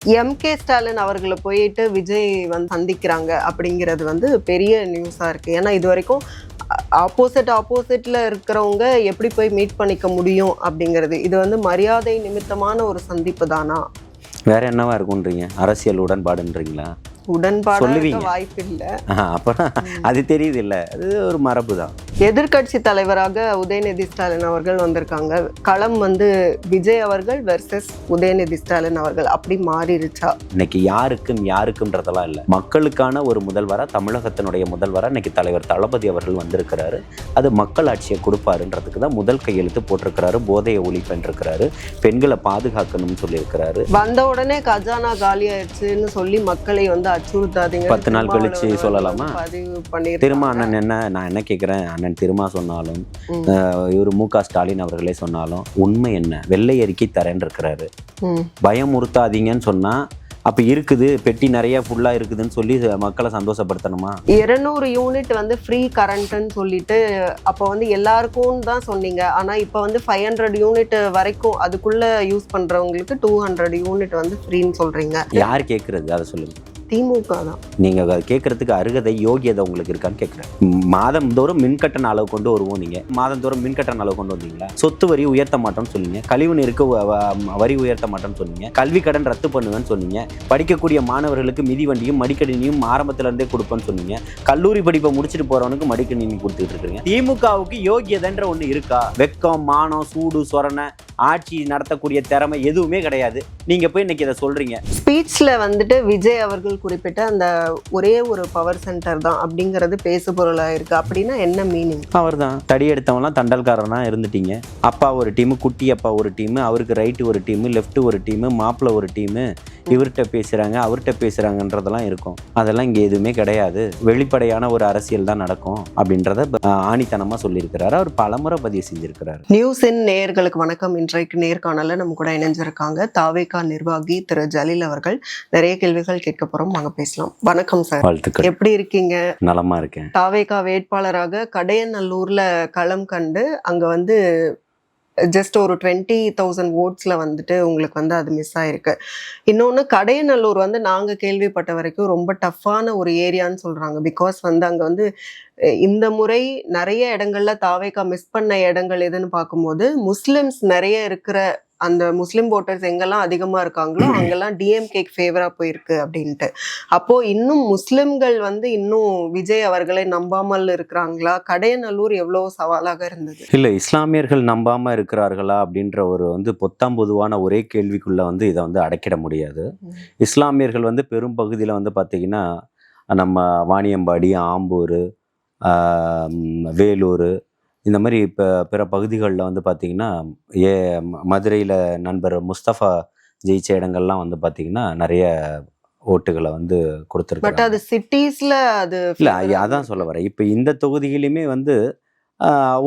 MK. Stalin அவர்களை போயிட்டு விஜய் வந்து சந்திக்கிறாங்க அப்படிங்கிறது வந்து பெரிய நியூஸா இருக்கு. ஏன்னா இது வரைக்கும் ஆப்போசிட்ல இருக்கிறவங்க எப்படி போய் மீட் பண்ணிக்க முடியும் அப்படிங்கிறது, இது வந்து மரியாதை நிமித்தமான ஒரு சந்திப்பு தானா? வேற என்னவா இருக்குன்றீங்க? அரசியல் உடன்பாடுன்றீங்களா? உடன்பாடு வாய்ப்பு இல்லை. அப்புறம் அது தெரியுது இல்ல, அது ஒரு மரபு தான். எதிர்கட்சி தலைவராக உதயநிதி ஸ்டாலின் அவர்கள் வந்திருக்காங்க. களம் வந்து விஜய் அவர்கள் வெர்சஸ் உதயநிதி ஸ்டாலின் அவர்கள் அப்படி மாறிடுச்சா? இன்னைக்கு யாருக்கும்ன்றதெல்லாம் இல்லை, மக்களுக்கான ஒரு முதல்வரா, தமிழகத்தினுடைய முதல்வரா இன்னைக்கு தலைவர் தளபதி அவர்கள் வந்திருக்கிறாரு. அது மக்கள் ஆட்சியை கொடுப்பாருன்றதுக்கு தான் முதல் கையெழுத்து போட்டிருக்கிறாரு. போதையை ஒழிப்பென்றிருக்கிறாரு, பெண்களை பாதுகாக்கணும்னு சொல்லியிருக்கிறாரு. வந்த உடனே கஜானா காலி ஆயிடுச்சுன்னு சொல்லி மக்களை வந்து அச்சுறுத்தாதீங்க, 10 நாள் கழிச்சு சொல்லலாமா? பதிவு பண்ணி திரும்ப அண்ணன் என்ன, நான் என்ன கேட்குறேன், அண்ணன் திரும்ப சொன்னாலும் இவர் மு.க. ஸ்டாலின் அவர்களே சொன்னாலும் உண்மை என்ன? வெள்ளை அறிக்கை தரேன் இருக்கிறாரு. பயமுறுத்தாதீங்கன்னு சொன்னா அப்ப இருக்குது, பெட்டி நிறைய ஃபுல்லா இருக்குதுன்னு சொல்லி மக்களை சந்தோஷப்படுத்தணுமா? 200 யூனிட் வந்து ஃப்ரீ கரண்ட்னு சொல்லிட்டு அப்போ வந்து எல்லாருக்கும் தான் சொன்னீங்க. ஆனா இப்போ வந்து 500 யூனிட் வரைக்கும் அதுக்குள்ள யூஸ் பண்றவங்களுக்கு 200 யூனிட் வந்து ஃப்ரீன்னு சொல்றீங்க. யார் கேட்கறது? அதை சொல்லுங்க. திமுக தான். நீங்க அதை கேட்கறதுக்கு அருகதை, யோகியதை உங்களுக்கு இருக்கான்னு கேட்குறேன். மாதந்தோறும் மின்கட்டண அளவு கொண்டு வருவோம். நீங்க மாதந்தோறும் மின்கட்டண அளவு கொண்டு வந்தீங்களா? சொத்து வரி உயர்த்த மாட்டோம்னு சொன்னீங்க, கழிவு நீருக்கு வரி உயர்த்த மாட்டோம்னு சொன்னீங்க, கல்வி கடன் ரத்து பண்ணுவேன்னு சொன்னீங்க, படிக்கக்கூடிய மாணவர்களுக்கு மிதிவண்டியும் மடிக்கணினியும் ஆரம்பத்துல இருந்தே கொடுப்பேன்னு சொன்னீங்க, கல்லூரி படிப்பை முடிச்சுட்டு போறவனுக்கு மடிக்கணினி கொடுத்துட்டு இருக்கீங்க. திமுகவுக்கு யோகியதைன்ற ஒண்ணு இருக்கா? வெக்கம், மானம், சூடு, சொரணை, ஆட்சி நடத்தக்கூடிய திறமை எதுவுமே கிடையாது. நீங்க போய் இன்னைக்கு இதை சொல்றீங்க. ஸ்பீச்ல வந்துட்டு விஜய் அவர்கள் குறிப்பிட்ட அந்த ஒரே ஒரு பவர் சென்டர் தான் அப்படிங்கிறது பேசு பொருளா இருக்கு. அப்படின்னா என்ன மீனிங்? அவர் தான் தடி எடுத்தவங்களாம் தண்டல்காரனா இருந்துட்டீங்க. அப்பா ஒரு டீமு, குட்டி அப்பா ஒரு டீமு, அவருக்கு ரைட்டு ஒரு டீமு, லெஃப்ட் ஒரு டீமு, மாப்பிள்ள ஒரு டீமு, இவர்கிட்ட பேசுறாங்க அவர்கிட்ட பேசுறாங்கன்றதெல்லாம் இருக்கும். அதெல்லாம் இங்க எதுவுமே கிடையாது. வெளிப்படையான ஒரு அரசியல் தான் நடக்கும் அப்படின்றத ஆணித்தனமா சொல்லியிருக்கிறாரு. அவர் பலமுறை பதிவு செஞ்சிருக்கிறாரு. நியூஸின் நேயர்களுக்கு வணக்கம். இன்றைக்கு நேர்காணல நம்ம கூட இணைஞ்சிருக்காங்க தாவேகா நிர்வாகி திரு ஜலீல் அவர்கள். நிறைய கேள்விகள் கேட்க போறோம், வாங்க பேசலாம். வணக்கம் சார். வாழ்த்துக்கள். எப்படி இருக்கீங்க? நலமா இருக்கேன். தாவேகா வேட்பாளராக கடையநல்லூர்ல களம் கண்டு அங்க வந்து ஜஸ்ட் ஒரு 20,000 ஓட்ஸ்ல வந்துட்டு உங்களுக்கு வந்து அது மிஸ் ஆயிருக்கு. இன்னொன்று, கடையநல்லூர் வந்து நாங்கள் கேள்விப்பட்ட வரைக்கும் ரொம்ப டஃப்பான ஒரு ஏரியான்னு சொல்றாங்க. பிகாஸ் வந்து அங்கே வந்து இந்த முறை நிறைய இடங்கள்ல தாவேகா மிஸ் பண்ண இடங்கள் எதுன்னு பார்க்கும்போது முஸ்லிம்ஸ் நிறைய இருக்கிற அந்த முஸ்லிம் ஓட்டர்ஸ் எங்கெல்லாம் அதிகமாக இருக்காங்களோ அங்கெல்லாம் டிஎம்கேக்கு ஃபேவராக போயிருக்கு அப்படின்ட்டு. அப்போது இன்னும் முஸ்லிம்கள் வந்து இன்னும் விஜய் அவர்களை நம்பாமல் இருக்கிறாங்களா? கடையநல்லூர் எவ்வளோ சவாலாக இருந்தது? இல்லை, இஸ்லாமியர்கள் நம்பாமல் இருக்கிறார்களா அப்படின்ற ஒரு வந்து பொத்தாம் பொதுவான ஒரே கேள்விக்குள்ளே வந்து இதை வந்து அடைக்கிட முடியாது. இஸ்லாமியர்கள் வந்து பெரும் பகுதியில் வந்து பார்த்திங்கன்னா நம்ம வாணியம்பாடி, ஆம்பூர், வேலூர், இந்த மாதிரி இப்போ பிற பகுதிகளில் வந்து பார்த்திங்கன்னா மதுரையில் நண்பர் முஸ்தபா ஜெயிச்ச இடங்கள்லாம் வந்து பார்த்திங்கன்னா நிறைய ஓட்டுகளை வந்து கொடுத்துருக்காங்க. பட் அது சிட்டிஸில் அது இல்லை, அதான் சொல்ல வரேன். இப்போ இந்த தொகுதியிலுமே வந்து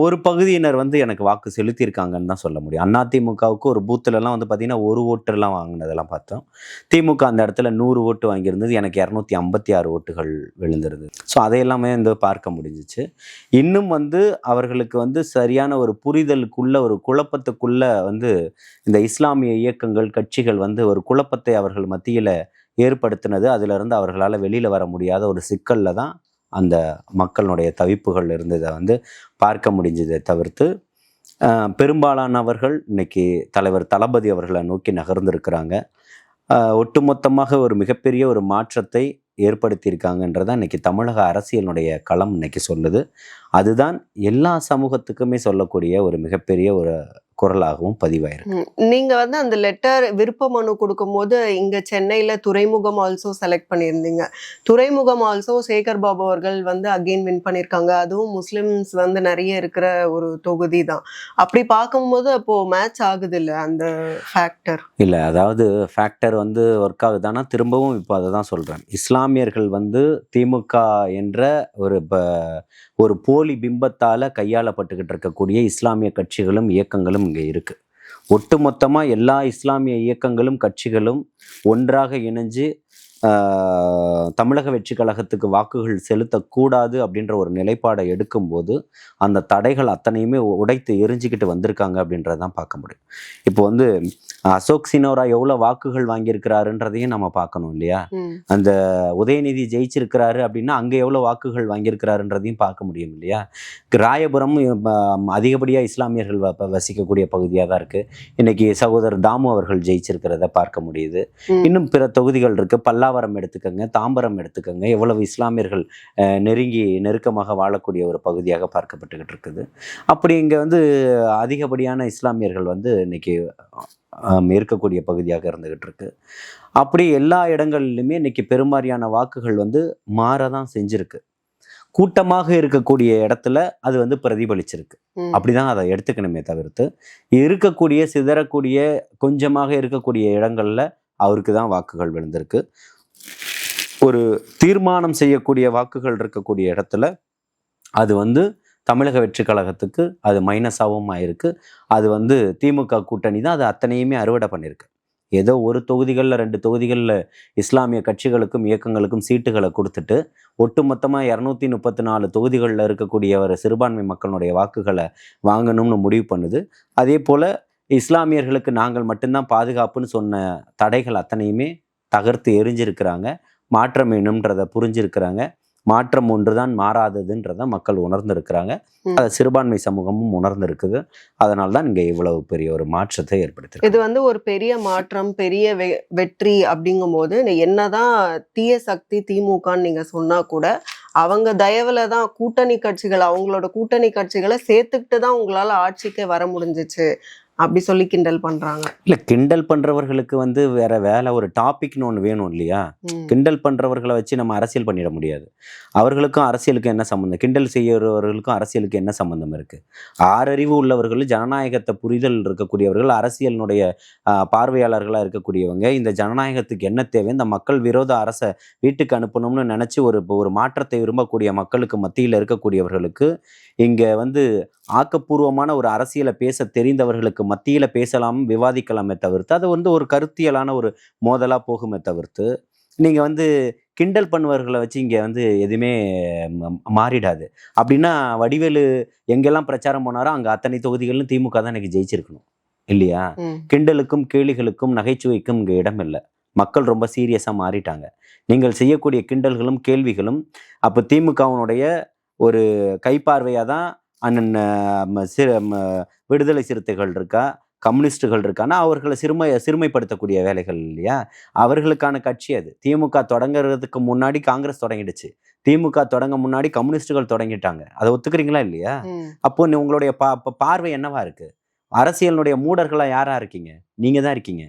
ஒரு பகுதியினர் வந்து எனக்கு வாக்கு செலுத்தியிருக்காங்கன்னு தான் சொல்ல முடியும். அதிமுகவுக்கு ஒரு பூத்துலலாம் வந்து பார்த்திங்கன்னா 1 ஓட்டுலாம் வாங்கினதெல்லாம் பார்த்தோம். திமுக அந்த இடத்துல 100 ஓட்டு வாங்கியிருந்தது, எனக்கு 256 ஓட்டுகள் விழுந்துருது. ஸோ அதையெல்லாமே வந்து பார்க்க முடிஞ்சிச்சு. இன்னும் வந்து அவர்களுக்கு வந்து சரியான ஒரு புரிதலுக்குள்ள, ஒரு குழப்பத்துக்குள்ள வந்து இந்த இஸ்லாமிய இயக்கங்கள், கட்சிகள் வந்து ஒரு குழப்பத்தை அவர்கள் மத்தியில் ஏற்படுத்தினது. அதிலிருந்து அவர்களால் வெளியில் வர முடியாத ஒரு சிக்கலில் தான் அந்த மக்களுடைய தவிப்புகள் இருந்ததை வந்து பார்க்க முடிஞ்சதை தவிர்த்து பெரும்பாலானவர்கள் இன்னைக்கு தலைவர் தளபதி அவர்களை நோக்கி நகர்ந்திருக்கிறாங்க. ஒட்டுமொத்தமாக ஒரு மிகப்பெரிய ஒரு மாற்றத்தை ஏற்படுத்தியிருக்காங்கன்றதான் இன்னைக்கு தமிழக அரசியலுடைய களம் இன்னைக்கு சொல்லுது. அதுதான் எல்லா சமூகத்துக்குமே சொல்லக்கூடிய ஒரு மிகப்பெரிய ஒரு குரலாகவும் பதிவாயிருக்கு. நீங்க வந்து அந்த லெட்டர் விருப்ப மனு கொடுக்கும்போது இங்க சென்னையில துறைமுகம் ஆல்சோ செலக்ட் பண்ணியிருந்தீங்க. துறைமுகம் ஆல்சோ சேகர் பாபு அவர்கள் வந்து அகெயின் வின் பண்ணியிருக்காங்க. அதுவும் முஸ்லிம்ஸ் வந்து நிறைய இருக்கிற ஒரு தொகுதி தான். அப்படி பார்க்கும்போது அப்போ மேட்ச் ஆகுது இல்லை அந்த ஃபேக்டர்? இல்லை, அதாவது ஃபேக்டர் வந்து ஒர்க் ஆகுதானா, திரும்பவும் இப்போ அதை தான் சொல்கிறேன். இஸ்லாமியர்கள் வந்து திமுக என்ற ஒரு போலி பிம்பத்தால் கையாளப்பட்டுக்கிட்டு இருக்கக்கூடிய இஸ்லாமிய கட்சிகளும் இயக்கங்களும் இங்கே இருக்குது. ஒட்டுமொத்தமாக எல்லா இஸ்லாமிய இயக்கங்களும் கட்சிகளும் ஒன்றாக இணைஞ்சு தமிழக வெற்றி கழகத்துக்கு வாக்குகள் செலுத்தக்கூடாது அப்படின்ற ஒரு நிலைப்பாடை எடுக்கும்போது அந்த தடைகள் அத்தனையுமே உடைத்து எரிஞ்சுக்கிட்டு வந்திருக்காங்க அப்படின்றதான் பார்க்க முடியும். இப்போ வந்து அசோக் சினோரா எவ்வளோ வாக்குகள் வாங்கியிருக்கிறாருன்றதையும் நம்ம பார்க்கணும் இல்லையா? அந்த உதயநிதி ஜெயிச்சிருக்கிறாரு அப்படின்னா அங்கே எவ்வளோ வாக்குகள் வாங்கியிருக்கிறாருன்றதையும் பார்க்க முடியும் இல்லையா? ராயபுரம் அதிகப்படியாக இஸ்லாமியர்கள் வசிக்கக்கூடிய பகுதியாக தான் இருக்குது. இன்னைக்கு சகோதரர் தாமு அவர்கள் ஜெயிச்சிருக்கிறத பார்க்க முடியுது. இன்னும் பிற தொகுதிகள் இருக்கு. பல்லாவரம் எடுத்துக்கோங்க, தாம்பரம் எடுத்துக்கோங்க, எவ்வளவு இஸ்லாமியர்கள் நெருக்கமாக வாழக்கூடிய ஒரு பகுதியாக பார்க்கப்பட்டுக்கிட்டு இருக்குது. அப்படி இங்கே வந்து அதிகப்படியான இஸ்லாமியர்கள் வந்து இன்னைக்கு இருக்கக்கூடிய பகுதியாக இருந்துகிட்டு இருக்கு. அப்படி எல்லா இடங்கள்லையுமே இன்னைக்கு பெரும்பாலான வாக்குகள் வந்து மாறதான் செஞ்சிருக்கு. கூட்டமாக இருக்கக்கூடிய இடத்துல அது வந்து பிரதிபலிச்சிருக்கு. அப்படிதான் அதை எடுத்துக்கணுமே தவிர்த்து இருக்கக்கூடிய சிதறக்கூடிய கொஞ்சமாக இருக்கக்கூடிய இடங்கள்ல அவருக்கு தான் வாக்குகள் விழுந்திருக்கு. ஒரு தீர்மானம் செய்யக்கூடிய வாக்குகள் இருக்கக்கூடிய இடத்துல அது வந்து தமிழக வெற்றி கழகத்துக்கு அது மைனஸாகவும் ஆயிருக்கு. அது வந்து திமுக கூட்டணி தான் அது அத்தனையுமே அறுவடை பண்ணியிருக்கு. ஏதோ ஒரு தொகுதிகளில் 2 தொகுதிகளில் இஸ்லாமிய கட்சிகளுக்கும் இயக்கங்களுக்கும் சீட்டுகளை கொடுத்துட்டு ஒட்டுமொத்தமாக 234 தொகுதிகளில் இருக்கக்கூடிய ஒரு சிறுபான்மை மக்களுடைய வாக்குகளை வாங்கணும்னு முடிவு பண்ணுது. அதே போல் இஸ்லாமியர்களுக்கு நாங்கள் மட்டும்தான் பாதுகாப்புன்னு சொன்ன தடைகள் அத்தனையுமே தகர்த்து எரிஞ்சிருக்கிறாங்க. மாற்றம் வேணும்ன்றதை புரிஞ்சிருக்கிறாங்க. மாற்றம் ஒன்றுதான் மாறாததுன்றதை மக்கள் உணர்ந்திருக்கிறாங்க. அதை சிறுபான்மை சமூகமும் உணர்ந்திருக்குது. அதனால தான் இங்கே இவ்வளவு பெரிய ஒரு மாற்றத்தை ஏற்படுத்தி. இது வந்து ஒரு பெரிய மாற்றம், பெரிய வெற்றி அப்படிங்கும் போது என்னதான் தீய சக்தி திமுகன்னு நீங்க சொன்னா கூட அவங்க தயவுல தான் கூட்டணி கட்சிகள் அவங்களோட கூட்டணி கட்சிகளை சேர்த்துக்கிட்டு தான் உங்களால ஆட்சிக்கு வர முடிஞ்சிச்சு அப்படி சொல்லி கிண்டல் பண்றாங்க. இல்ல, கிண்டல் பண்றவர்களுக்கு வந்து வேற வேலை, ஒரு டாபிக்னு ஒன்று வேணும் இல்லையா? கிண்டல் பண்றவர்களை வச்சு நம்ம அரசியல் பண்ணிட முடியாது. அவர்களுக்கும் அரசியலுக்கும் என்ன சம்பந்தம்? கிண்டல் செய்யறவர்களுக்கும் அரசியலுக்கு என்ன சம்பந்தம் இருக்கு? ஆறறிவு உள்ளவர்கள், ஜனநாயகத்தை புரிதல் இருக்கக்கூடியவர்கள், அரசியலினுடைய பார்வையாளர்களாக இருக்கக்கூடியவங்க இந்த ஜனநாயகத்துக்கு என்ன தேவை, இந்த மக்கள் விரோத அரசை வீட்டுக்கு அனுப்பணும்னு நினைச்சு ஒரு மாற்றத்தை விரும்பக்கூடிய மக்களுக்கு மத்தியில் இருக்கக்கூடியவர்களுக்கு இங்க வந்து ஆக்கப்பூர்வமான ஒரு அரசியலை பேச தெரிந்தவர்களுக்கு மத்தியில பேசலாம், விவாதிக்கலாமே தவிர்த்து அது வந்து ஒரு கருத்தியலான ஒரு மோதலா போகுமே தவிர்த்து நீங்க வந்து கிண்டல் பண்ணுவர்களை வச்சு இங்க வந்து எதுவுமே மாறிடாது. அப்படின்னா வடிவேலு எங்கெல்லாம் பிரச்சாரம் போனாரோ அங்க அத்தனை தொகுதிகளும் திமுக தான் எனக்கு ஜெயிச்சிருக்கணும் இல்லையா? கிண்டலுக்கும் கேலிகளுக்கும் நகைச்சுவைக்கும் இங்க இடம் இல்லை. மக்கள் ரொம்ப சீரியஸா மாறிட்டாங்க. நீங்கள் செய்யக்கூடிய கிண்டல்களும் கேள்விகளும் அப்போ திமுகவினுடைய ஒரு கைப்பார்வையாக தான் அண்ணன் விடுதலை சிறுத்தைகள் இருக்கா, கம்யூனிஸ்டுகள் இருக்கான்னா அவர்களை சிறுமைப்படுத்தக்கூடிய வேலைகள் இல்லையா? அவர்களுக்கான கட்சி அது. திமுக தொடங்குறதுக்கு முன்னாடி காங்கிரஸ் தொடங்கிடுச்சு. திமுக தொடங்க முன்னாடி கம்யூனிஸ்டுகள் தொடங்கிட்டாங்க. அதை ஒத்துக்கிறீங்களா இல்லையா? அப்போ உங்களுடைய பார்வை என்னவா இருக்கு? அரசியலுடைய மூடர்களா யாரா இருக்கீங்க? நீங்க தான் இருக்கீங்க.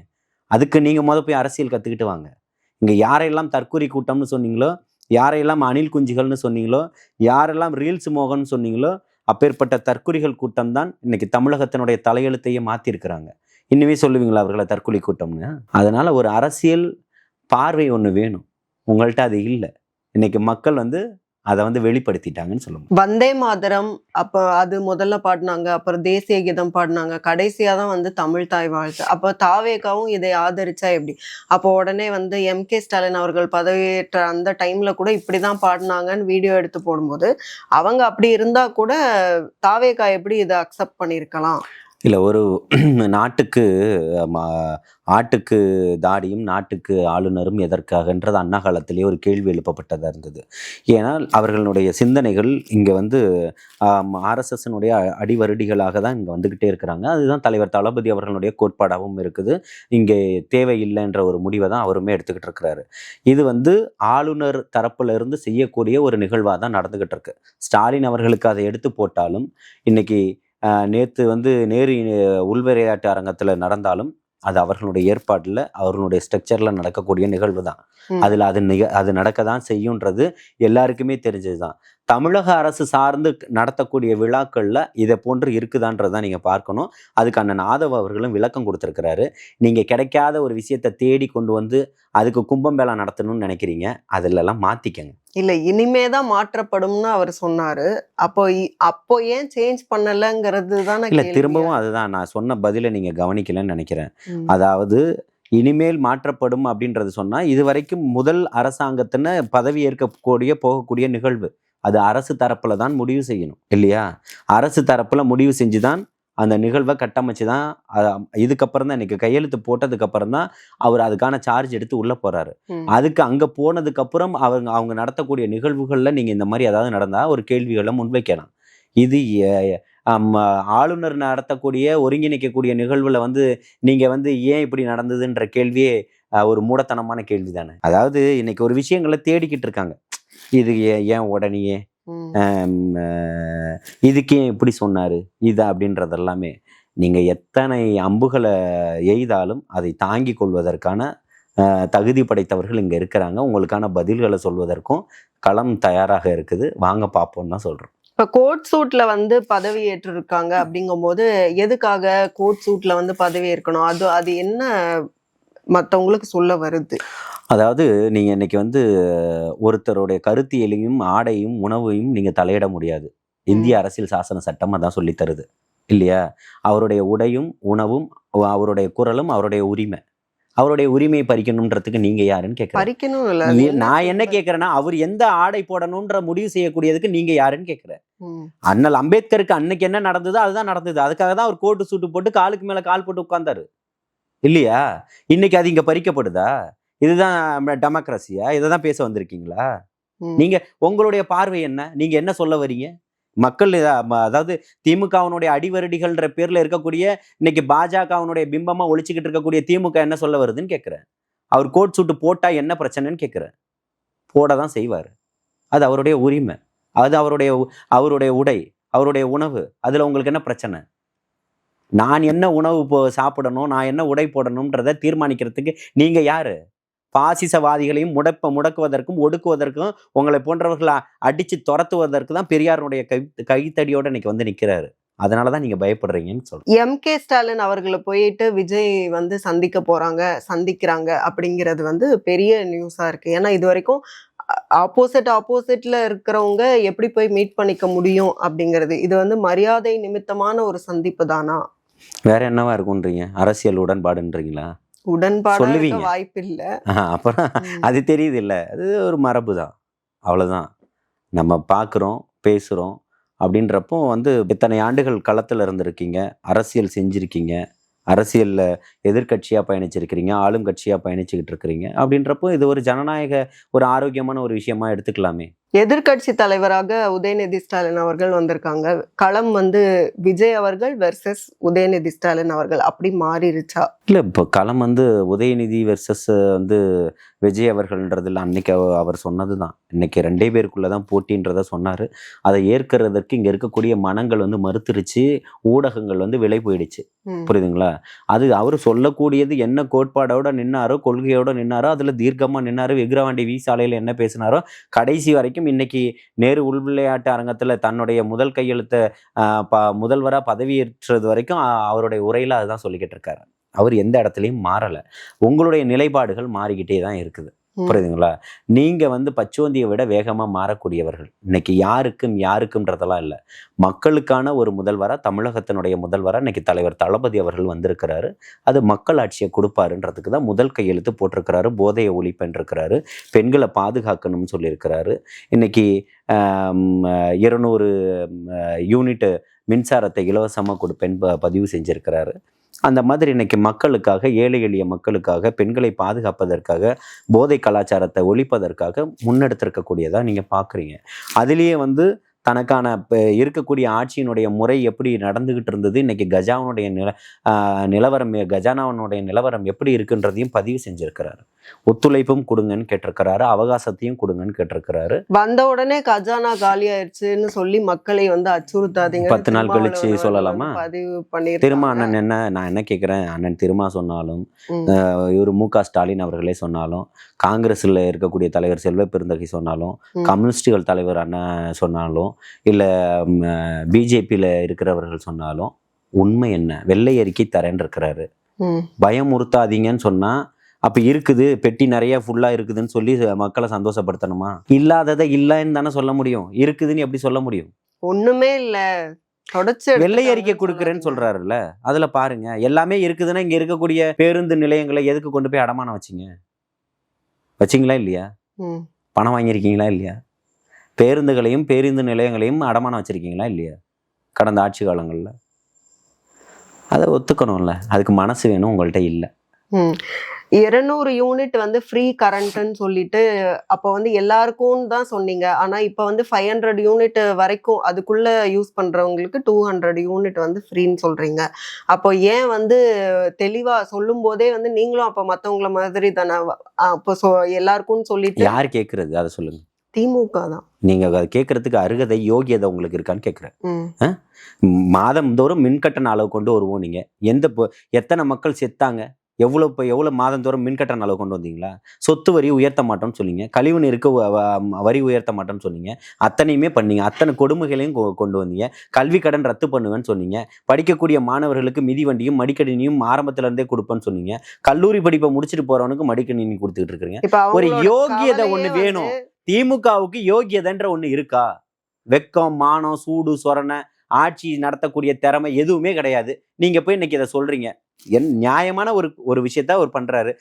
அதுக்கு நீங்க போய் அரசியல் கத்துக்கிட்டு வாங்க. இங்க யாரையெல்லாம் தற்கொலை கூட்டம்னு சொன்னீங்களோ, யாரையெல்லாம் அணில் குஞ்சுகள்னு சொன்னீங்களோ, யாரெல்லாம் ரீல்ஸ் மோகன்னு சொன்னீங்களோ, அப்பேற்பட்ட தற்கொலைகள் கூட்டம் தான் இன்னைக்கு தமிழகத்தினுடைய தலையெழுத்தையே மாற்றிருக்கிறாங்க. இன்னுமே சொல்லுவீங்களா அவர்களை தற்கொலை கூட்டம்னு? அதனால ஒரு அரசியல் பார்வை ஒன்று வேணும். உங்கள்கிட்ட அது இல்லை. இன்னைக்கு மக்கள் வந்து அதை வந்து வெளிப்படுத்திட்டாங்கன்னு சொல்லுவோம். வந்தே மாதரம் அப்போ அது முதல்ல பாடினாங்க, அப்புறம் தேசிய கீதம் பாடினாங்க, கடைசியா தான் வந்து தமிழ் தாய் வாழ்த்து. அப்போ தாவேகாவும் இதை ஆதரிச்சா எப்படி? அப்போ உடனே வந்து MK ஸ்டாலின் அவர்கள் பதவியேற்ற அந்த டைம்ல கூட இப்படிதான் பாடினாங்கன்னு வீடியோ எடுத்து போடும்போது அவங்க அப்படி இருந்தா கூட தாவேகா எப்படி இதை அக்செப்ட் பண்ணியிருக்கலாம்? இல்லை, ஒரு நாட்டுக்கு ஆட்டுக்கு தாடியும் நாட்டுக்கு ஆளுநரும் எதற்காகன்றது அண்ணா காலத்திலேயே ஒரு கேள்வி எழுப்பப்பட்டதாக இருந்தது. ஏன்னால் அவர்களுடைய சிந்தனைகள் இங்கே வந்து RSSனுடைய அடிவருடிகளாக தான் இங்கே வந்துக்கிட்டே இருக்கிறாங்க. அதுதான் தலைவர் தளபதி அவர்களுடைய கோட்பாடாகவும் இருக்குது. இங்கே தேவையில்லைன்ற ஒரு முடிவை தான் அவருமே எடுத்துக்கிட்டு இருக்கிறாரு. இது வந்து ஆளுநர் தரப்புல இருந்து செய்யக்கூடிய ஒரு நிகழ்வாக தான் நடந்துக்கிட்டு இருக்கு. ஸ்டாலின் அவர்களுக்கு அதை எடுத்து போட்டாலும் இன்னைக்கு நேற்று வந்து நேரு உள்விளையாட்டு அரங்கத்தில் நடந்தாலும் அது அவர்களுடைய ஏற்பாட்டில் அவர்களுடைய ஸ்ட்ரக்சரில் நடக்கக்கூடிய நிகழ்வு தான். அதில் அது நடக்க தான் செய்யுன்றது எல்லாருக்குமே தெரிஞ்சது தான். தமிழக அரசு சார்ந்து நடத்தக்கூடிய விழாக்களில் இதை போன்று இருக்குதான்றதான் நீங்கள் பார்க்கணும். அதுக்கு அண்ணன் ஆதவ் அவர்களும் விளக்கம் கொடுத்துருக்கிறாரு. நீங்கள் கிடைக்காத ஒரு விஷயத்தை தேடி கொண்டு வந்து அதுக்கு கும்பமேளா நடத்தணும்னு நினைக்கிறீங்க, அதிலெல்லாம் மாற்றிக்கங்க. இல்லை, இனிமே தான் மாற்றப்படும்னு அவர் சொன்னாரு. அப்போ ஏன் சேஞ்ச் பண்ணலைங்கிறது தானே? இல்லை, திரும்பவும் அதுதான் நான் சொன்ன பதிலை நீங்கள் கவனிக்கலன்னு நினைக்கிறேன். அதாவது இனிமேல் மாற்றப்படும் அப்படின்றது சொன்னா இதுவரைக்கும் முதல் அரசாங்கத்தின பதவி போகக்கூடிய நிகழ்வு. அது அரசு தரப்புல தான் முடிவு செய்யணும் இல்லையா? அரசு தரப்புல முடிவு செஞ்சுதான் அந்த நிகழ்வை கட்டமைச்சு தான் இதுக்கப்புறம் தான் இன்னைக்கு கையெழுத்து போட்டதுக்கு அப்புறம் தான் அவர் அதுக்கான சார்ஜ் எடுத்து உள்ள போறாரு. அதுக்கு அங்க போனதுக்கு அப்புறம் அவங்க நடத்தக்கூடிய நிகழ்வுகள்ல நீங்க இந்த மாதிரி ஏதாவது நடந்தா ஒரு கேள்விகளை முன்வைக்கலாம். இது ஆளுநர் நடத்தக்கூடிய ஒருங்கிணைக்கக்கூடிய நிகழ்வுல நீங்க ஏன் இப்படி நடந்ததுன்ற கேள்வியே ஒரு மூடத்தனமான கேள்வி தானே. அதாவது இன்னைக்கு ஒரு விஷயங்களை தேடிக்கிட்டு இருக்காங்க. இது ஏன் உடனே இதுக்கு ஏன் இப்படி சொன்னாரு இது அப்படின்றது எல்லாமே நீங்க எத்தனை அம்புகளை எய்தாலும் அதை தாங்கி கொள்வதற்கான தகுதி படைத்தவர்கள் இங்க இருக்கிறாங்க. உங்களுக்கான பதில்களை சொல்வதற்கும் களம் தயாராக இருக்குது. வாங்க பார்ப்போம்னு தான் சொல்றோம். இப்ப கோட் சூட்ல பதவி ஏற்று இருக்காங்க அப்படிங்கும் போது எதுக்காக கோட் சூட்ல பதவி ஏற்கணும்? அது என்ன மற்றவங்களுக்கு சொல்ல வருது? அதாவது நீங்க இன்னைக்கு ஒருத்தருடைய கருத்தியலையும் ஆடையும் உணவையும் நீங்க தலையிட முடியாது. இந்திய அரசியல் சாசன சட்டம் அதான் சொல்லி தருது இல்லையா? அவருடைய உடையும் உணவும் அவருடைய குரலும் அவருடைய உரிமை. அவருடைய உரிமையை பறிக்கணும்ன்றதுக்கு நீங்க யாருன்னு கேட்கிறேன். நான் என்ன கேட்கிறேன்னா, அவர் எந்த ஆடை போடணும்ன்ற முடிவு செய்யக்கூடியதுக்கு நீங்க யாருன்னு கேட்கிறேன். அண்ணல் அம்பேத்கருக்கு அன்னைக்கு என்ன நடந்ததோ அதுதான் நடந்தது. அதுக்காக தான் அவர் கோட்டு சூட்டு போட்டு காலுக்கு மேல கால் போட்டு உட்கார்ந்தாரு இல்லையா? இன்னைக்கு அது இங்க பறிக்கப்படுதா? இதுதான் டெமோக்ரஸியா? இதைதான் பேச வந்திருக்கீங்களா? நீங்க உங்களுடைய பார்வை என்ன? நீங்க என்ன சொல்ல வரீங்க? மக்கள் அதாவது திமுகவினுடைய அடிவருடிகள்ன்ற பேர்ல இருக்கக்கூடிய இன்னைக்கு பாஜகவினுடைய பிம்பமா ஒழிச்சுக்கிட்டு இருக்கக்கூடிய திமுக என்ன சொல்ல வருதுன்னு கேட்கிறேன். அவர் கோட் சூட்டு போட்டா என்ன பிரச்சனைன்னு கேட்கிறேன். போடதான் செய்வார். அது அவருடைய உரிமை. அது அவருடைய உடை, அவருடைய உணவு. அதுல உங்களுக்கு என்ன பிரச்சனை? நான் என்ன உணவு சாப்பிடணும், நான் என்ன உடை போடணும்ன்றதை தீர்மானிக்கிறதுக்கு நீங்க யாரு? பாசிசவாதிகளையும் முடக்குவதற்கும் ஒடுக்குவதற்கும் உங்களை போன்றவர்களை அடிச்சு துரத்துவதற்கு தான் பெரியாருடைய கைத்தடியோட இன்னைக்கு நிக்கிறாரு. அதனாலதான் நீங்க பயப்படுறீங்கன்னு சொல்றேன். எம்.கே. ஸ்டாலின் அவர்களை போயிட்டு விஜய் சந்திக்கிறாங்க அப்படிங்கிறது பெரிய நியூஸா இருக்கு. ஏன்னா இது வரைக்கும் ஆப்போசிட்ல இருக்கிறவங்க எப்படி போய் மீட் பண்ணிக்க முடியும் அப்படிங்கிறது. இது மரியாதை நிமித்தமான ஒரு சந்திப்பு தானா? வேற என்னவா இருக்கும்ன்றீங்க? அரசியல் உடன்பாடுன்றீங்களா? உடன்பாடு வாய்ப்பு இல்ல. அப்புறம் அது தெரியுது இல்ல, அது ஒரு மரபு தான், அவ்வளவுதான். நம்ம பார்க்குறோம், பேசுறோம் அப்படின்றப்போ இத்தனை ஆண்டுகள் களத்துல இருந்திருக்கீங்க, அரசியல் செஞ்சிருக்கீங்க, அரசியல்ல எதிர்கட்சியா பயணிச்சிருக்கிறீங்க, ஆளும் கட்சியா பயணிச்சுக்கிட்டு இருக்கிறீங்க. அப்படின்றப்போ இது ஒரு ஜனநாயக ஒரு ஆரோக்கியமான ஒரு விஷயமா எடுத்துக்கலாமே. எதிர்கட்சி தலைவராக உதயநிதி ஸ்டாலின் அவர்கள் வந்திருக்காங்க. களம் விஜய் அவர்கள் வெர்சஸ் உதயநிதி ஸ்டாலின் அவர்கள் அப்படி மாறிடுச்சா? இல்ல, இப்போ களம் உதயநிதி வெர்சஸ் விஜய் அவர்கள்ன்றதுல அன்னைக்கு அவர் சொன்னதுதான். இன்னைக்கு 2 பேருக்குள்ளதான் போட்டின்றத சொன்னாரு. அதை ஏற்கிறதுக்கு இங்க இருக்கக்கூடிய மனங்கள் மறுத்துருச்சு, ஊடகங்கள் விலை போயிடுச்சு. புரியுதுங்களா? அது அவரு சொல்லக்கூடியது என்ன கோட்பாடோட நின்னாரோ, கொள்கையோட நின்னாரோ, அதுல தீர்க்கமா நின்னாரு. விக்கிரவாண்டி வி சாலையில என்ன பேசினாரோ கடைசி வரைக்கும் இன்னைக்கு நேரு உள் விளையாட்டு அரங்கத்துல தன்னுடைய முதல் கையெழுத்த முதல்வரா பதவியேற்றது வரைக்கும் அவருடைய உரையில அதுதான் சொல்லிக்கிட்டு இருக்காரு. அவர் எந்த இடத்துலையும் மாறல. உங்களுடைய நிலைப்பாடுகள் மாறிக்கிட்டே தான் இருக்குது. புரியுதுங்களா? நீங்க பச்சோந்தியை விட வேகமா மாறக்கூடியவர்கள். இன்னைக்கு யாருக்கும்ன்றதெல்லாம் இல்லை, மக்களுக்கான ஒரு முதல்வரா, தமிழகத்தினுடைய முதல்வரா இன்னைக்கு தலைவர் தளபதி அவர்கள் வந்திருக்கிறாரு. அது மக்கள் ஆட்சியை கொடுப்பாருன்றதுக்கு தான் முதல் கையெழுத்து போட்டிருக்கிறாரு. போதையை ஒழிப்புன்றிருக்கிறாரு, பெண்களை பாதுகாக்கணும்னு சொல்லியிருக்கிறாரு. இன்னைக்கு 200 யூனிட் மின்சாரத்தை இலவசமாக கொடுப்பேன் பதிவு செஞ்சிருக்கிறாரு. அந்த மாதிரி இன்னைக்கு மக்களுக்காக, ஏழை எளிய மக்களுக்காக, பெண்களை பாதுகாப்பதற்காக, போதை கலாச்சாரத்தை ஒழிப்பதற்காக முன்னெடுத்திருக்கக்கூடியதா நீங்க பாக்குறீங்க. அதுலேயே தனக்கான இருக்கக்கூடிய ஆட்சியினுடைய முறை எப்படி நடந்துகிட்டு இருந்தது, இன்னைக்கு கஜானுடைய கஜானாவனுடைய நிலவரம் எப்படி இருக்குன்றதையும் பதிவு செஞ்சிருக்கிறாரு. ஒத்துழைப்பும் கொடுங்கன்னு கேட்டிருக்கிறாரு, அவகாசத்தையும் கொடுங்கன்னு கேட்டிருக்கிறாரு. வந்த உடனே கஜானா காலி ஆயிடுச்சுன்னு சொல்லி மக்களை அச்சுறுத்தாதீங்க, 10 நாள் கழிச்சு சொல்லலாமா? பதிவு பண்ணி திரும்ப அண்ணன் நான் என்ன கேட்கிறேன், அண்ணன் திருமா சொன்னாலும், இவர் மு.க. ஸ்டாலின் அவர்களே சொன்னாலும், காங்கிரஸ்ல இருக்கக்கூடிய தலைவர் செல்வ பெருந்தகை சொன்னாலும், கம்யூனிஸ்டுகள் தலைவர் அண்ணன் சொன்னாலும், இல்லை பிஜேபியில் இருக்கிறவர்கள் சொன்னாலும், உண்மை என்ன? வெள்ளை அறிக்கை தரேன் இருக்கிறாரு. பயமுறுத்தாதீங்கன்னு சொன்னா அப்ப இருக்குது, பெட்டி நிறைய ஃபுல்லா இருக்குதுன்னு சொல்லி மக்களை சந்தோஷப்படுத்தணுமா? இல்லாததை இல்லைன்னு தானே சொல்ல முடியும். இருக்குதுன்னு எப்படி சொல்ல முடியும்? ஒண்ணுமே இல்ல, தொடச்சு வெள்ளை அறிக்கை எடுத்துட்டாங்கன்னு கொடுக்குறேன்னு சொல்லாதீங்க. சொல்றாருல்ல, அதுல பாருங்க எல்லாமே இருக்குதுன்னா இங்க இருக்கக்கூடிய பேருந்து நிலையங்களை எதுக்கு கொண்டு போய் அடமானம் வச்சீங்க? வச்சீங்களா இல்லையா? ம். பணம் வாங்கியிருக்கீங்களா இல்லையா? பேருந்துகளையும் பேருந்து நிலையங்களையும் அடமானம் வச்சிருக்கீங்களா இல்லையா கடந்த ஆட்சி காலங்கள்ல? அதை ஒத்துக்கணும்ல, அதுக்கு மனசு வேணும், உங்கள்கிட்ட இல்லை. 200 யூனிட் வந்து ஃப்ரீ கரண்ட்னு சொல்லிட்டு அப்போ வந்து எல்லாருக்கும் தான் சொன்னீங்க. ஆனா இப்போ வந்து 500 யூனிட் வரைக்கும் அதுக்குள்ள யூஸ் பண்றவங்களுக்கு 200 யூனிட் வந்து ஃப்ரீன்னு சொல்றீங்க. அப்போ ஏன் வந்து தெளிவா சொல்லும் போதே வந்து நீங்களும் அப்போ மத்தவங்கள மாதிரி தானே அப்போ எல்லாருக்கும் சொல்லிட்டு யார் கேட்கறது? அதை சொல்லுங்க. திமுக தான். நீங்க அதை கேட்கறதுக்கு அருகதை, யோகியதை உங்களுக்கு இருக்கான்னு கேட்குறேன். ம். மாதந்தோறும் மின்கட்டண அளவு கொண்டு வருவோம். நீங்க எத்தனை மக்கள் செத்தாங்க? எவ்வளோ மாதந்தோறும் மின்கட்டண அளவு கொண்டு வந்தீங்களா? சொத்து வரி உயர்த்த மாட்டோம்னு சொன்னீங்க, கழிவு நீருக்கு வரி உயர்த்த மாட்டோம்னு சொன்னீங்க, அத்தனையுமே பண்ணீங்க. அத்தனை கொடுமைகளையும் கொண்டு வந்தீங்க. கல்வி கடன் ரத்து பண்ணுவேன்னு சொன்னீங்க. படிக்கக்கூடிய மாணவர்களுக்கு மிதிவண்டியும் மடிக்கணினியும் ஆரம்பத்துல இருந்தே கொடுப்பேன்னு சொன்னீங்க. கல்லூரி படிப்பை முடிச்சுட்டு போறவனுக்கு மடிக்கணினி கொடுத்துக்கிட்டு இருக்கிறீங்க. இப்ப ஒரு அவங்களோட யோகியதை கவலையே ஒண்ணு வந்து வேணும். திமுகவுக்கு யோகியதைன்ற ஒண்ணு இருக்கா? வெக்கம், மானம், சூடு, சொரணை, ஆட்சி நடத்தக்கூடிய திறமை எதுவுமே கிடையாது. நீங்க போய் இன்னைக்கு இதை சொல்றீங்க. நியாயமான ஒரு விஷயத்த அவர் பண்றாரு.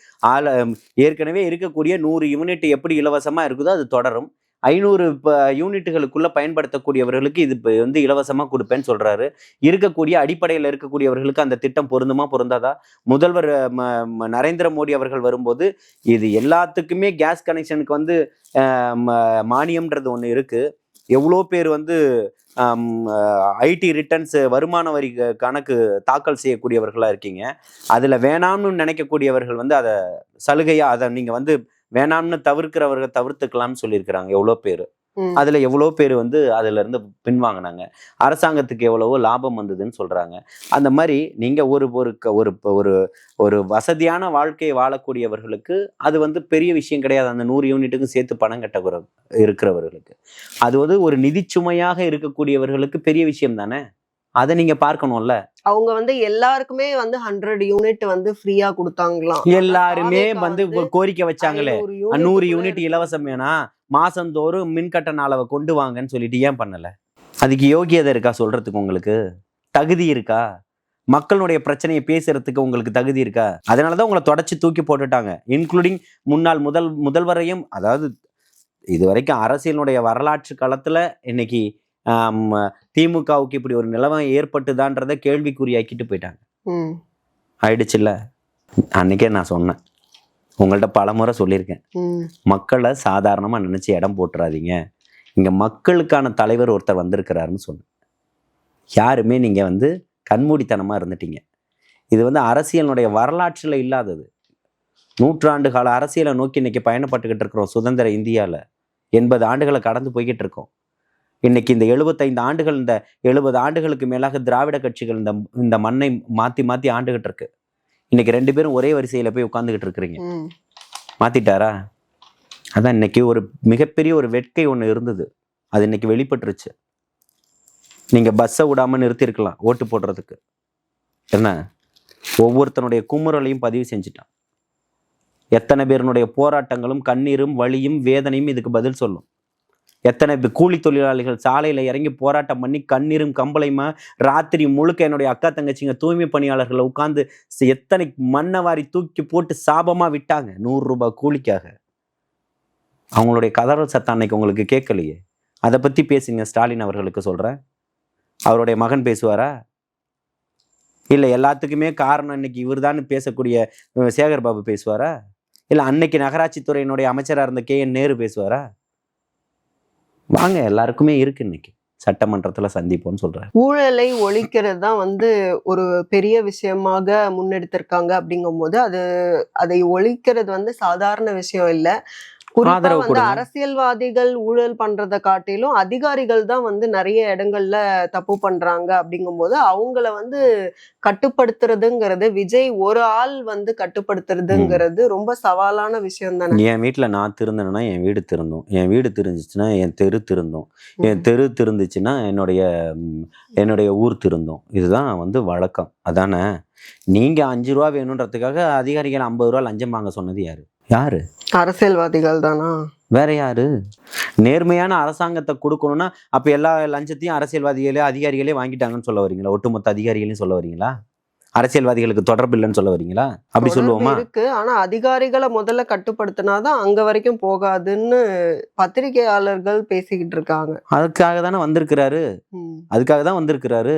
ஏற்கனவே இருக்கக்கூடிய 100 யூனிட் எப்படி இலவசமா இருக்குதோ அது தொடரும். 500 யூனிட்டுகளுக்குள்ள பயன்படுத்தக்கூடியவர்களுக்கு இது வந்து இலவசமா கொடுப்பேன்னு சொல்றாரு. இருக்கக்கூடிய அடிப்படையில் இருக்கக்கூடியவர்களுக்கு அந்த திட்டம் பொருந்துமா பொருந்தாதா? முதல்வர் நரேந்திர மோடி அவர்கள் வரும்போது இது எல்லாத்துக்குமே கேஸ் கனெக்ஷனுக்கு வந்து மானியம்ன்றது ஒன்று இருக்கு. எவ்வளோ பேர் வந்து ஐடி ரிட்டர்ன்ஸ், வருமான வரி கணக்கு தாக்கல் செய்யக்கூடியவர்களா இருக்கீங்க. அதுல வேணாம்னு நினைக்கக்கூடியவர்கள் வந்து அதை சலுகையா அதை நீங்க வந்து வேணாம்னு தவிர்க்கிறவர்கள் தவிர்த்துக்கலாம்னு சொல்லியிருக்கிறாங்க எவ்வளோ பேர். அதுல எவ்வளோ பேர் வந்து அதுல இருந்து பின்வாங்கினாங்க. அரசாங்கத்துக்கு எவ்வளவோ லாபம் வந்ததுன்னு சொல்றாங்க. அந்த மாதிரி நீங்க ஒரு ஒரு ஒரு ஒரு வசதியான வாழ்க்கையை வாழக்கூடியவர்களுக்கு அது வந்து பெரிய விஷயம் கிடையாது. அந்த 100 யூனிட்டுக்கும் சேர்த்து பணம் கட்ட இருக்கிறவர்களுக்கு அது வந்து ஒரு நிதிச்சுமையாக இருக்கக்கூடியவர்களுக்கு பெரிய விஷயம் தானே. அதை நீங்க பார்க்கணும்ல. அவங்க வந்து எல்லாருக்குமே வந்து 100 யூனிட் வந்து ஃப்ரீயா கொடுத்தாங்களாம். எல்லாருமே வந்து கோரிக்கை வச்சாங்களே, 100 யூனிட் இலவசம் வேணா, மாசந்தோறும் மின்கட்டண அளவை கொண்டு வாங்கன்னு சொல்லிட்டு ஏன் பண்ணல? அதுக்கு யோகியதை இருக்கா சொல்றதுக்கு? உங்களுக்கு தகுதி இருக்கா? மக்களுடைய பிரச்சனையை பேசுறதுக்கு உங்களுக்கு தகுதி இருக்கா? அதனாலதான் உங்களை தொடச்சு தூக்கி போட்டுட்டாங்க. இன்க்ளூடிங் முன்னாள் முதல்வரையும். அதாவது இதுவரைக்கும் அரசியலுடைய வரலாற்று களத்துல இன்னைக்கு திமுகவுக்கு இப்படி ஒரு நிலைமை ஏற்பட்டுதான்றதை கேள்விக்குறியாக்கிட்டு போயிட்டாங்க. ஆயிடுச்சுல்ல. அன்னைக்கே நான் சொன்னேன், உங்கள்ட்ட பலமுறை சொல்லியிருக்கேன், மக்களை சாதாரணமா நினைச்சு இடம் போட்டுறாதீங்க. இங்க மக்களுக்கான தலைவர் ஒருத்தர் வந்திருக்கிறாருன்னு சொன்னேன். யாருமே நீங்க வந்து கண்மூடித்தனமா இருந்துட்டீங்க. இது வந்து அரசியலுடைய வரலாற்றுல இல்லாதது. 100 ஆண்டு கால அரசியலை நோக்கி இன்னைக்கு பயணப்பட்டுக்கிட்டு இருக்கிறோம். சுதந்திர இந்தியாவில் 80 ஆண்டுகளை கடந்து போய்கிட்டு இருக்கோம். இன்னைக்கு இந்த 75 ஆண்டுகள், இந்த 70 ஆண்டுகளுக்கு மேலாக திராவிட கட்சிகள் இந்த மண்ணை மாத்தி ஆண்டுகிட்டு இருக்கு. இன்னைக்கு 2 பேரும் ஒரே வரிசையில போய் உட்கார்ந்துகிட்டு இருக்கிறீங்க. மாத்திட்டாரா? அதான் இன்னைக்கு ஒரு மிகப்பெரிய ஒரு வெட்கை ஒண்ணு இருந்தது, அது இன்னைக்கு வெளிப்பட்டுருச்சு. நீங்க பஸ்ஸை விடாம நிறுத்திருக்கலாம் ஓட்டு போடுறதுக்கு. என்ன, ஒவ்வொருத்தனுடைய குமுறலையும் பதிவு செஞ்சுட்டான். எத்தனை பேருடைய போராட்டங்களும் கண்ணீரும் வலியும் வேதனையும் இதுக்கு பதில் சொல்லும். எத்தனை கூலி தொழிலாளிகள் சாலையில இறங்கி போராட்டம் பண்ணி கண்ணீரும் கம்பளையுமா ராத்திரி முழுக்க என்னுடைய அக்கா தங்கச்சிங்க தூய்மை பணியாளர்களை உட்கார்ந்து எத்தனை மண்ணை வாரி தூக்கி போட்டு சாபமா விட்டாங்க 100 ரூபாய் கூலிக்காக. அவங்களுடைய கதறல் சத்தம் அன்னைக்கு உங்களுக்கு கேட்கலையே. அதை பத்தி பேசுங்க. ஸ்டாலின் அவர்களுக்கு சொல்றேன், அவருடைய மகன் பேசுவாரா? இல்லை எல்லாத்துக்குமே காரணம் இன்னைக்கு இவர் தான் பேசக்கூடிய சேகர் பாபு பேசுவாரா? இல்லை அன்னைக்கு நகராட்சி துறையினுடைய அமைச்சராக இருந்த KN நேரு பேசுவாரா? வாங்க, எல்லாருக்குமே இருக்கு. இன்னைக்கு சட்டமன்றத்துல சந்திப்போம்னு சொல்றேன். ஊழலை ஒழிக்கிறது தான் வந்து ஒரு பெரிய விஷயமாக முன்னெடுத்திருக்காங்க. அப்படிங்கும் போது அதை ஒழிக்கிறது வந்து சாதாரண விஷயம் இல்லை. குறிப்பா வந்து அரசியல்வாதிகள் ஊழல் பண்றதை காட்டிலும் அதிகாரிகள் தான் வந்து நிறைய இடங்கள்ல தப்பு பண்றாங்க. அப்படிங்கும் போது அவங்கள வந்து கட்டுப்படுத்துறதுங்கிறது, விஜய் ஒரு ஆள் வந்து கட்டுப்படுத்துறதுங்கிறது ரொம்ப சவாலான விஷயம் தானே. என் வீட்டுல நான் திருந்தேன்னா என் வீடு திருந்தும், என் வீடு திருந்துச்சுன்னா என் தெரு திருந்தும், என் தெரு திருந்துச்சுன்னா என்னுடைய ஊர் திருந்தும். இதுதான் வந்து வழக்கம். அதானே? நீங்க 5 ரூபா வேணுன்றதுக்காக அதிகாரிகள் 50 ரூபா லஞ்சம் வாங்க சொன்னது யாரு? அரசியல்வாதிகள் தானா? வேற யாரு? நேர்மையான அரசாங்கத்தை கொடுக்கணும்னா அப்ப எல்லா லஞ்சத்தையும் அரசியல்வாதிகளே அதிகாரிகளே வாங்கிட்டாங்கன்னு சொல்ல வரீங்களா? ஒட்டுமொத்த அதிகாரிகளையும் சொல்ல வரீங்களா? அரசியல்வாதிகளுக்கு தொடர்பு இல்லைன்னு சொல்ல வரீங்களா? அப்படி தொடர்பு சொல்லுவோமா? இருக்கு. ஆனா அதிகாரிகள முதல்ல கட்டுப்படுத்தினாதான் அங்க வரைக்கும் போகாதுன்னு பத்திரிகையாளர்கள் பேசிக்கிட்டு இருக்காங்க. அதுக்காக தானே வந்திருக்கிறாரு. ம். அதுக்காக தான் வந்திருக்கிறாரு.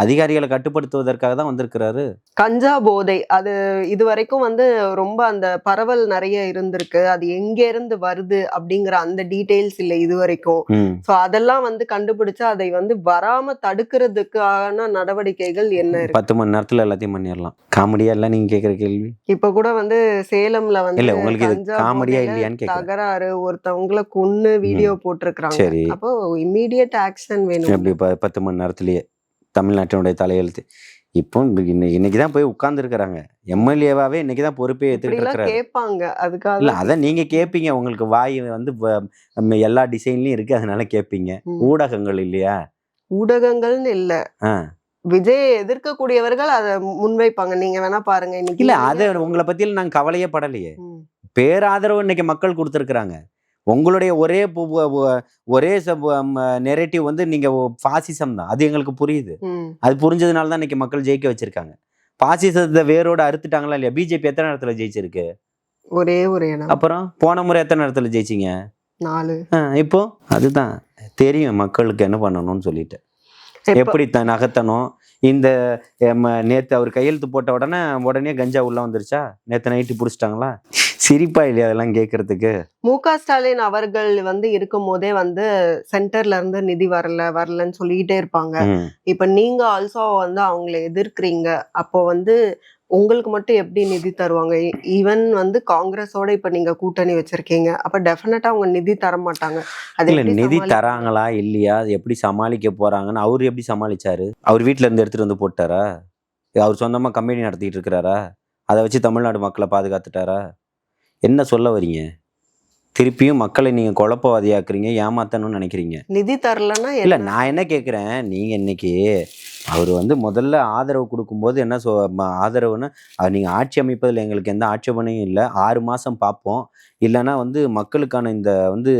அதிகாரிகளை கட்டுப்படுத்துவதற்காக தான் வந்திருக்கிறாரு. கஞ்சா போதை அது இதுவரைக்கும் வந்து ரொம்ப அந்த பரவல் நிறைய இருந்திருக்கு. அது எங்க இருந்து வருது அப்படிங்கிற அந்த டீடைல்ஸ் இல்ல இதுவரைக்கும். ம். சோ அதெல்லாம் வந்து கண்டுபிடிச்சு அதை வந்து வராம தடுக்கிறதுக்கான நடவடிக்கைகள் என்ன இருக்கு? 10 மணி நேரத்துல எல்லாத்தையும் பண்ணிடலாம். காமெடியா இல்ல நீங்க கேக்குற கேள்வி? இப்ப கூட வந்து சேலம்ல வந்து இல்ல உங்களுக்கு இது கஞ்சா காமெடியா போதையில இல்லையான்னு கேக்குறேன். தகராறு, ஒருத்தவங்கள கொன்னு வீடியோ போட்டிருக்காங்க. சரி. அப்போ இம்மீடியட் ஆக்ஷன் வேணும். எப்படி 10 மணி நேரத்திலேயே தமிழ்நாட்டினுடைய தலையெழுத்து. இப்போ இன்னைக்கு தான் போய் உட்கார்ந்துருக்கிறாங்க. எம்எல்ஏவாவே இன்னைக்கு தான் பொறுப்பே ஏத்துக்கிட்டு இப்படிலாம் இருக்கிறாரு. கேட்பாங்க. இல்ல அதுக்காக அத நீங்க கேட்பீங்க. உங்களுக்கு வாய் வந்து எல்லா டிசைன்லயும் இருக்கு. அதனால கேட்பீங்க. ம். ஊடகங்கள் இல்லையா? ஊடகங்கள்னு இல்ல. ஆ. விஜயை எதிர்க்கக்கூடியவர்கள் அத முன்வைப்பாங்க. நீங்க வேணா பாருங்க இன்னைக்கு இல்ல அத உங்களை பத்தியில நாங்க கவலையே படலையே. ம். பேராதரவு இன்னைக்கு மக்கள் கொடுத்துருக்குறாங்க. உங்களுடைய ஒரே நெரேட்டிவ் வந்து நீங்க பாசிசம் தான். அது எங்களுக்கு புரியுது. ம். அது புரிஞ்சதுனால தான் இன்னைக்கு மக்கள் ஜெயிக்க வச்சிருக்காங்க. பாசிசத்தை வேரோட அறுத்துட்டாங்களா இல்லையா? பிஜேபி எத்தனை இடத்துல ஜெயிச்சிருக்கு? ஒரே ஒரு இடம். அப்புறம் போன முறை எத்தனை இடத்துல ஜெயிச்சிங்க? 4. இப்போ அதுதான் தெரியும் மக்களுக்கு என்ன பண்ணணும்னு சொல்லிட்டு. எப்படி நகர்த்தணும். இந்த நேத்து அவர் கையெழுத்து போட்ட உடனே கஞ்சா உள்ள வந்துருச்சா? நேத்து நைட்டு புடிச்சிட்டாங்களா? சிரிப்பா இல்லையா அதெல்லாம் கேட்கறதுக்கு? மு.க. ஸ்டாலின் அவர்கள் வந்து இருக்கும் போதே வந்து சென்டர்ல இருந்து நிதி வரலன்னு சொல்லிக்கிட்டே இருப்பாங்க. இப்ப நீங்க ஆல்சோ வந்து அவங்களை எதிர்க்கிறீங்க. அப்போ வந்து உங்களுக்கு மட்டும் எப்படி நிதி தருவாங்க? ஈவன் வந்து காங்கிரஸோட இப்ப நீங்க கூட்டணி வச்சிருக்கீங்க. அப்ப டெஃபினட்டா அவங்க நிதி தர மாட்டாங்க. அது இல்ல எப்படி நிதி சமாளிப்பீங்க? தராங்களா இல்லையா? அது எப்படி சமாளிக்க போறாங்கன்னு அவரு எப்படி சமாளிச்சாரு? அவர் வீட்டுல இருந்து எடுத்துட்டு வந்து போட்டாரா? அவர் சொந்தமா கம்பெனி நடத்திட்டு இருக்கிறாரா? அதை வச்சு தமிழ்நாடு மக்களை பாதுகாத்துட்டாரா? என்ன சொல்ல வரீங்க? திருப்பியும் மக்களை நீங்க குழப்பவாதியாக்குறீங்க, ஏமாத்தணும்னு நினைக்கிறீங்க. நிதி தரலன்னா இல்ல என்ன? நான் என்ன கேட்குறேன், நீங்க இன்னைக்கு அவர் வந்து முதல்ல ஆதரவு கொடுக்கும்போது என்ன ஆதரவுன்னு நீங்க ஆட்சி அமைப்பதில் எங்களுக்கு எந்த ஆட்சேபனையும் இல்லை. 6 மாசம் பார்ப்போம். இல்லைன்னா வந்து மக்களுக்கான இந்த வந்து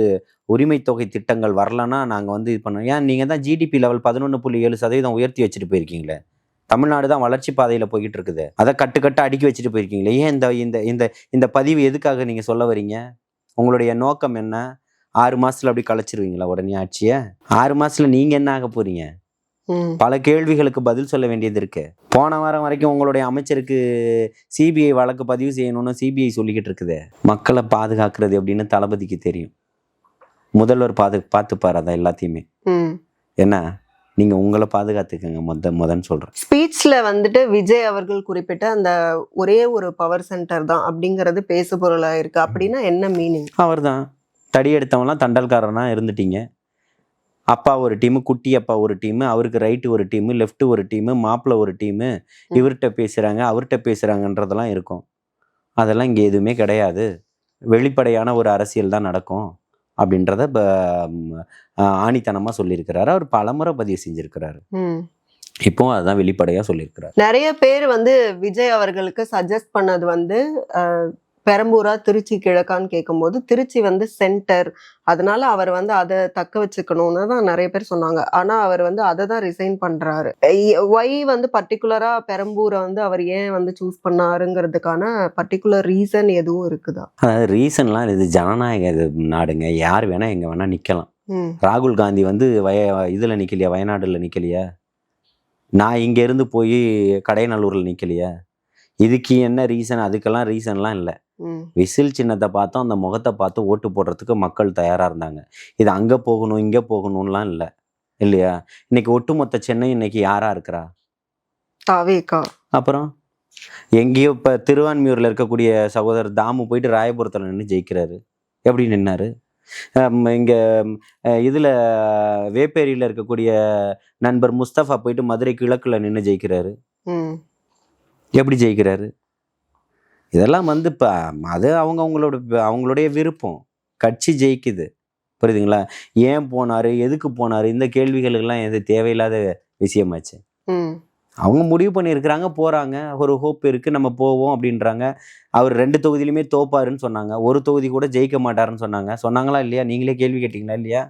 உரிமை தொகை திட்டங்கள் வரலன்னா நாங்க வந்து இது பண்ணோம். ஏன் நீங்க தான் ஜிடிபி லெவல் 11.7% உயர்த்தி வச்சுட்டு போயிருக்கீங்களே. தமிழ்நாடு தான் வளர்ச்சி பாதையில போய்கிட்டு இருக்குது. அதை கட்டு அடுக்கி வச்சுட்டு போயிருக்கீங்களே. ஏன் இந்த இந்த இந்த இந்த பதிவு எதுக்காக நீங்க சொல்ல வரீங்க? உங்களுடைய நோக்கம் என்ன? 6 மாசத்துல அப்படி கலைச்சிருவீங்களா உடனே ஆட்சிய? 6 மாசத்துல நீங்க என்ன ஆக போறீங்க? பல கேள்விகளுக்கு பதில் சொல்ல வேண்டியது இருக்கு. போன வாரம் வரைக்கும் உங்களுடைய அமைச்சருக்கு சிபிஐ வழக்கு பதிவு செய்யணும்னு சிபிஐ சொல்லிக்கிட்டு இருக்குது. மக்களை பாதுகாக்கிறது எப்படின்னு தளபதிக்கு தெரியும். முதல்வர் பார்த்துப்பாரு அதை எல்லாத்தையுமே. என்ன நீங்க உங்களை பாதுகாத்துக்கங்க முதன்னு சொல்றேன். ஸ்பீச்ல வந்துட்டு விஜய் அவர்கள் குறிப்பிட்ட அந்த ஒரே ஒரு பவர் சென்டர் தான் அப்படிங்கிறது பேசு பொருளா இருக்கு. அப்படின்னா என்ன மீனிங்? அவர் தான் தடி எடுத்தவங்களாம் தண்டல்காரனா இருந்துட்டீங்க. அப்பா ஒரு டீமு, குட்டி அப்பா ஒரு டீமு, அவருக்கு ரைட்டு ஒரு டீமு, லெஃப்ட் ஒரு டீமு, மாப்பிள்ள ஒரு டீமு, இவர்கிட்ட பேசுறாங்க அவர்கிட்ட பேசுறாங்கன்றதெல்லாம் இருக்கும். அதெல்லாம் இங்கே எதுவுமே கிடையாது. வெளிப்படையான ஒரு அரசியல் தான் நடக்கும் அப்படின்றத ஆணித்தனமா சொல்லியிருக்கிறாரு. அவர் பலமுறை பதிவு செஞ்சிருக்கிறாரு. இப்போ அதான் வெளிப்படையா சொல்லியிருக்கிறார். நிறைய பேர் வந்து விஜய் அவர்களுக்கு சஜஸ்ட் பண்ணது வந்து பெரம்பூரா திருச்சி கிழக்கான்னு கேட்கும்போது திருச்சி வந்து சென்டர், அதனால அவர் வந்து அதை தக்க வச்சுக்கணும்னு தான் நிறைய பேர் சொன்னாங்க. ஆனா அவர் வந்து அதை தான் ரிசைன் பண்றாரு. ஒய் வந்து பர்டிகுலரா பெரம்பூரை வந்து அவர் ஏன் வந்து சூஸ் பண்ணாருங்கிறதுக்கான பர்டிகுலர் ரீசன் எதுவும் இருக்குதா? அதாவது ரீசன்லாம் இது ஜனநாயக நாடுங்க. யார் வேணா எங்க வேணா நிக்கலாம். ராகுல் காந்தி வந்து இதுல நிக்கலையா? வயநாடுல நிக்கலையா? நான் இங்க இருந்து போய் கடையநல்லூர்ல நிக்கலையா? இதுக்கு என்ன ரீசன்? அதுக்கெல்லாம் ரீசன்லாம் இல்லை. விசில் சின்னத்தை பார்த்தோம், அந்த முகத்தை பார்த்து ஓட்டு போடுறதுக்கு மக்கள் தயாரா இருந்தாங்க. இது அங்க போகணும் இங்க போகணும்லாம் இல்லை இல்லையா? இன்னைக்கு ஒட்டுமொத்த சென்னை இன்னைக்கு யாரா இருக்கிறா? தாவேகா. அப்புறம் எங்கேயோ இப்ப திருவான்மியூர்ல இருக்கக்கூடிய சகோதரர் தாமு போயிட்டு ராயபுரத்துல நின்று ஜெயிக்கிறாரு. எப்படி நின்னாரு? இங்க இதுல வேப்பேரியில இருக்கக்கூடிய நண்பர் முஸ்தபா போயிட்டு மதுரை கிழக்குல நின்று ஜெயிக்கிறாரு. எப்படி ஜெயிக்கிறாரு? இதெல்லாம் வந்து இப்போ அது அவங்களுடைய விருப்பம். கட்சி ஜெயிக்குது. புரியுதுங்களா? ஏன் போனாரு, எதுக்கு போனாரு, இந்த கேள்விகளுக்கெல்லாம் எது தேவையில்லாத விஷயமாச்சு. அவங்க முடிவு பண்ணியிருக்கிறாங்க, போகிறாங்க, ஒரு ஹோப் இருக்குது, நம்ம போவோம் அப்படின்றாங்க. அவர் 2 தொகுதியிலுமே தோப்பாருன்னு சொன்னாங்க, ஒரு தொகுதி கூட ஜெயிக்க மாட்டாருன்னு சொன்னாங்களா இல்லையா? நீங்களே கேள்வி கேட்டிங்களா இல்லையா?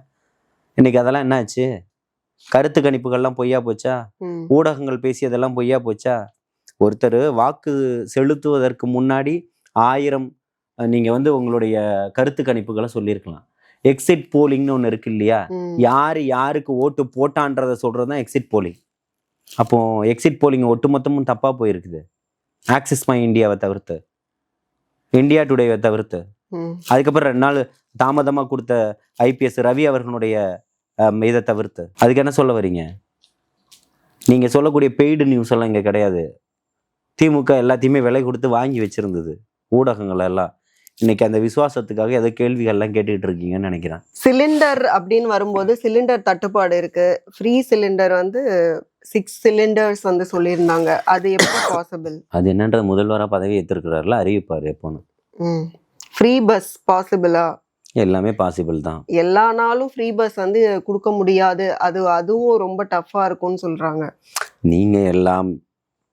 இன்னைக்கு அதெல்லாம் என்ன ஆச்சு? கருத்து கணிப்புகள்லாம் பொய்யா போச்சா? ஊடகங்கள் பேசியதெல்லாம் பொய்யா போச்சா? ஒருத்தர் வாக்கு செலுத்துவதற்கு முன்னாடி 1000 நீங்கள் வந்து உங்களுடைய கருத்து கணிப்புகளை சொல்லியிருக்கலாம். எக்ஸிட் போலிங்னு ஒன்று இருக்கு இல்லையா? யார் யாருக்கு ஓட்டு போட்டான்றதை சொல்கிறது தான் எக்ஸிட் போலிங். அப்போ எக்ஸிட் போலிங் ஒட்டுமொத்தமும் தப்பாக போயிருக்குது. ஆக்சிஸ் மை இந்தியாவை தவிர்த்து, இந்தியா டுடேவை தவிர்த்து, அதுக்கப்புறம் 2 நாள் தாமதமாக கொடுத்த ஐபிஎஸ் ரவி அவர்களுடைய இதை தவிர்த்து, அதுக்கு என்ன சொல்ல வரீங்க? நீங்கள் சொல்லக்கூடிய பெய்டு நியூஸ் எல்லாம் இங்கே கிடையாது. திமுக எல்லாத்தையுமே விலை கொடுத்து வாங்கி வச்சிருந்தது ஊடகங்கள் எல்லாம். இன்னைக்கு அந்த விசுவாசத்துக்காக ஏதோ கேள்விகள்லாம் கேட்டுக்கிட்டு இருக்கீங்கன்னு நினைக்கிறேன். சிலிண்டர் அப்படின்னு வரும்போது சிலிண்டர் தட்டுப்பாடு இருக்கு. ஃப்ரீ சிலிண்டர் வந்து 6 சிலிண்டர்ஸ் வந்து சொல்லியிருந்தாங்க. அது எப்படி பாசிபிள்? அது என்னன்ற முதல்வராக பதவி ஏற்றிருக்கிறாருல, அறிவிப்பார் எப்போன்னு. ஃப்ரீ பஸ் பாசிபிளா? எல்லாமே பாசிபிள் தான். எல்லா நாளும் ஃப்ரீ பஸ் வந்து கொடுக்க முடியாது, அதுவும் ரொம்ப டஃப்பா இருக்கும்னு சொல்றாங்க. நீங்க எல்லாம்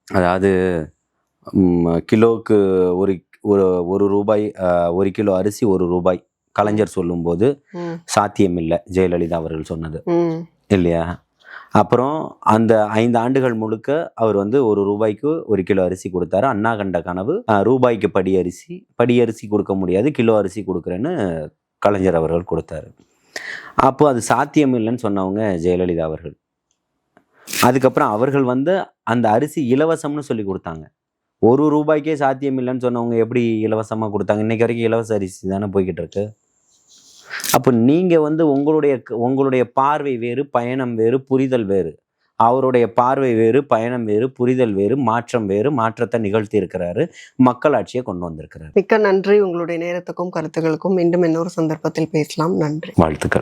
அதாவது கிலோவுக்கு ஒரு ரூபாய், 1 கிலோ அரிசி 1 ரூபாய் கலைஞர் சொல்லும்போது சாத்தியம் இல்லை, ஜெயலலிதா அவர்கள் சொன்னது இல்லையா? அப்புறம் அந்த 5 ஆண்டுகள் முழுக்க அவர் வந்து 1 ரூபாய்க்கு 1 கிலோ அரிசி கொடுத்தாரு. அண்ணா கண்ட கனவு ரூபாய்க்கு படி அரிசி கொடுக்க முடியாது, கிலோ அரிசி கொடுக்குறேன்னு கலைஞர் அவர்கள் கொடுத்தாரு. அப்போ அது சாத்தியம் இல்லைன்னு சொன்னவங்க ஜெயலலிதா அவர்கள். அதுக்கப்புறம் அவர்கள் வந்து அந்த அரிசி இலவசம்னு சொல்லி கொடுத்தாங்க. 1 ரூபாய்க்கே சாத்தியம் இல்லைன்னு சொன்னவங்க எப்படி இலவசமாக கொடுத்தாங்க? இன்னைக்கு வரைக்கும் இலவச அரிசி தானே போய்கிட்டு இருக்கு. அப்போ நீங்கள் வந்து உங்களுடைய பார்வை வேறு, பயணம் வேறு, புரிதல் வேறு. அவருடைய பார்வை வேறு, பயணம் வேறு, புரிதல் வேறு, மாற்றம் வேறு. மாற்றத்தை நிகழ்த்தி இருக்கிறாரு, மக்களாட்சியை கொண்டு வந்திருக்கிறாரு. மிக்க நன்றி. உங்களுடைய நேரத்துக்கும் கருத்துக்களுக்கும். மீண்டும் இன்னொரு சந்தர்ப்பத்தில் பேசலாம். நன்றி. வாழ்த்துக்கள்.